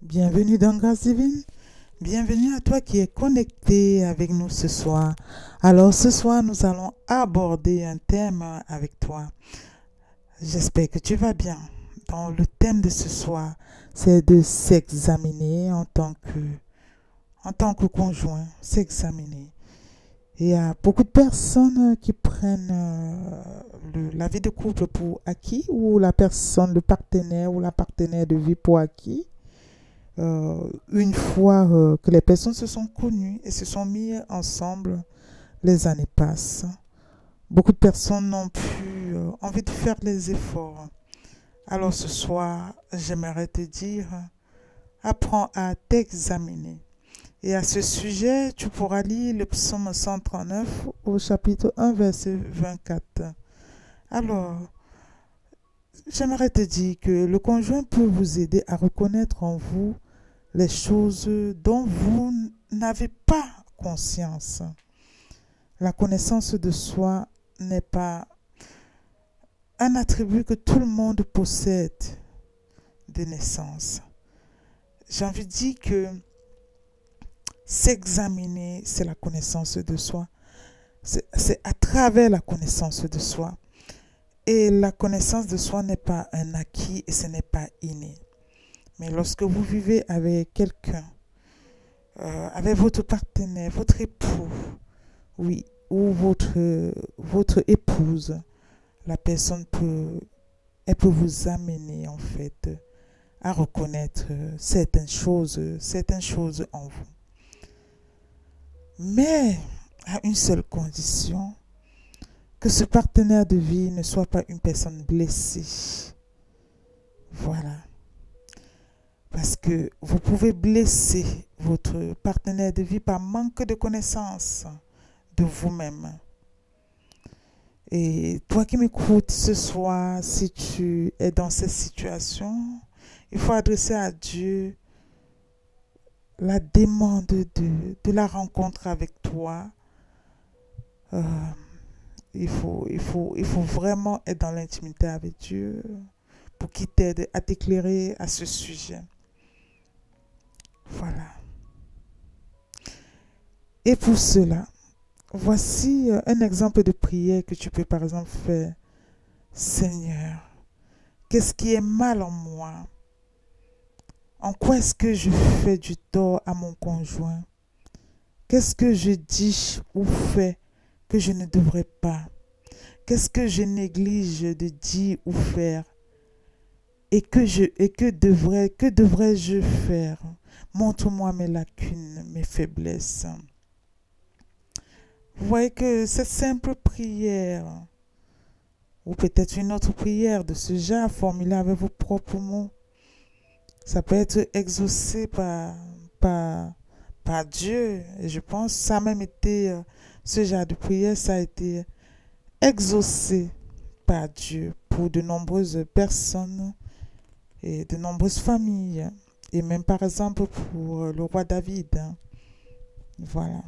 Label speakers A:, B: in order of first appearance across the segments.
A: Bienvenue dans Grâce Divine. Bienvenue à toi qui es connecté avec nous ce soir. Alors ce soir, nous allons aborder un thème avec toi. J'espère que tu vas bien. Donc, le thème de ce soir, c'est de s'examiner en tant que conjoint, s'examiner. Il y a beaucoup de personnes qui prennent la vie de couple pour acquis, ou la personne, le partenaire ou la partenaire de vie pour acquis. Une fois que les personnes se sont connues et se sont mises ensemble, les années passent. Beaucoup de personnes n'ont plus envie de faire les efforts. Alors ce soir, j'aimerais te dire, apprends à t'examiner. Et à ce sujet, tu pourras lire le psaume 139 au chapitre 1, verset 24. Alors, j'aimerais te dire que le conjoint peut vous aider à reconnaître en vous les choses dont vous n'avez pas conscience. La connaissance de soi n'est pas un attribut que tout le monde possède de naissance. J'ai envie de dire que s'examiner, c'est la connaissance de soi. C'est à travers la connaissance de soi. Et la connaissance de soi n'est pas un acquis et ce n'est pas inné. Mais lorsque vous vivez avec quelqu'un, avec votre partenaire, votre époux, oui, ou votre épouse, la personne elle peut vous amener en fait à reconnaître certaines choses en vous. Mais à une seule condition, que ce partenaire de vie ne soit pas une personne blessée. Voilà. Parce que vous pouvez blesser votre partenaire de vie par manque de connaissance de vous-même. Et toi qui m'écoutes ce soir, si tu es dans cette situation, il faut adresser à Dieu la demande de la rencontre avec toi. Il faut vraiment être dans l'intimité avec Dieu pour qu'il t'aide à t'éclairer à ce sujet. Voilà. Et pour cela, voici un exemple de prière que tu peux par exemple faire. Seigneur, qu'est-ce qui est mal en moi? En quoi est-ce que je fais du tort à mon conjoint? Qu'est-ce que je dis ou fais que je ne devrais pas? Qu'est-ce que je néglige de dire ou faire? Et que devrais-je faire? Montre-moi mes lacunes, mes faiblesses. Vous voyez que cette simple prière, ou peut-être une autre prière de ce genre, formulée avec vos propres mots, ça peut être exaucé par Dieu. Et je pense que ça a même été, ce genre de prière, ça a été exaucé par Dieu pour de nombreuses personnes et de nombreuses familles. Et même par exemple pour le roi David. Voilà.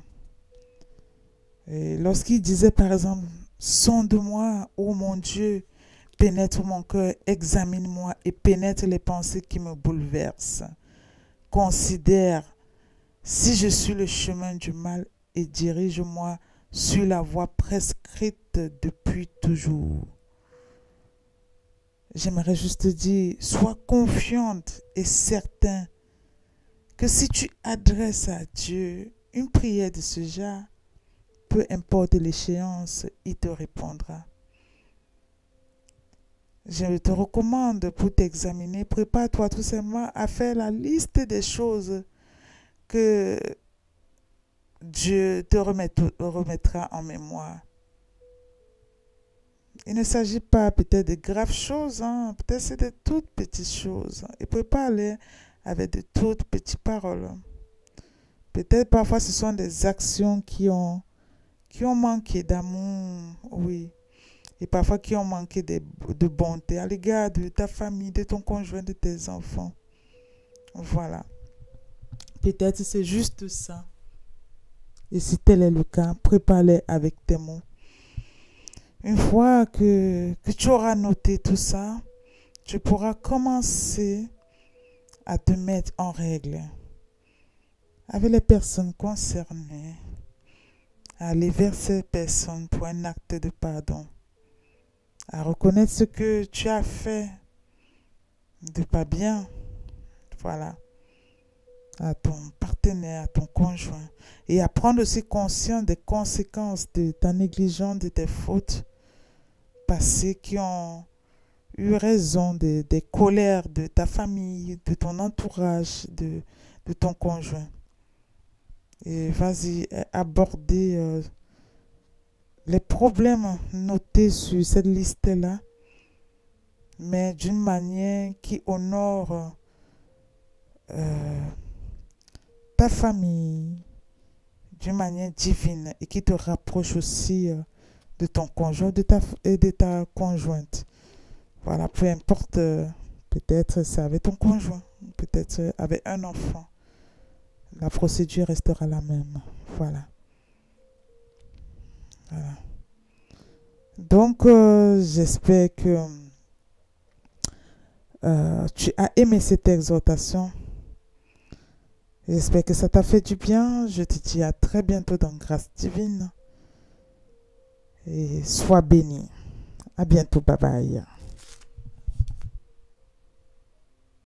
A: Et lorsqu'il disait par exemple, sonde-moi, ô mon Dieu, pénètre mon cœur, examine-moi et pénètre les pensées qui me bouleversent. Considère si je suis le chemin du mal et dirige-moi sur la voie prescrite depuis toujours. J'aimerais juste te dire, sois confiante et certain que si tu adresses à Dieu une prière de ce genre, peu importe l'échéance, il te répondra. Je te recommande pour t'examiner, prépare-toi tout simplement à faire la liste des choses que Dieu te remettra en mémoire. Il ne s'agit pas peut-être de graves choses, hein? Peut-être c'est de toutes petites choses. Et prépare-les avec de toutes petites paroles. Peut-être parfois ce sont des actions qui ont manqué d'amour, oui. Et parfois qui ont manqué de bonté à l'égard de ta famille, de ton conjoint, de tes enfants. Voilà. Peut-être c'est juste ça. Et si tel est le cas, prépare-les avec tes mots. Une fois que tu auras noté tout ça, tu pourras commencer à te mettre en règle avec les personnes concernées, à aller vers ces personnes pour un acte de pardon, à reconnaître ce que tu as fait de pas bien, voilà, à ton partenaire, à ton conjoint, et à prendre aussi conscience des conséquences de ta négligence, de tes fautes passées qui ont eu raison des colères de ta famille, de ton entourage, de ton conjoint. Et vas-y aborder les problèmes notés sur cette liste-là, mais d'une manière qui honore ta famille, d'une manière divine et qui te rapproche aussi de ton conjoint et de ta conjointe. Voilà, peu importe, peut-être c'est avec ton conjoint, peut-être avec un enfant. La procédure restera la même. Voilà. Voilà. Donc, j'espère que tu as aimé cette exhortation. J'espère que ça t'a fait du bien. Je te dis à très bientôt dans Grâce Divine. Et sois béni. À bientôt. Bye bye.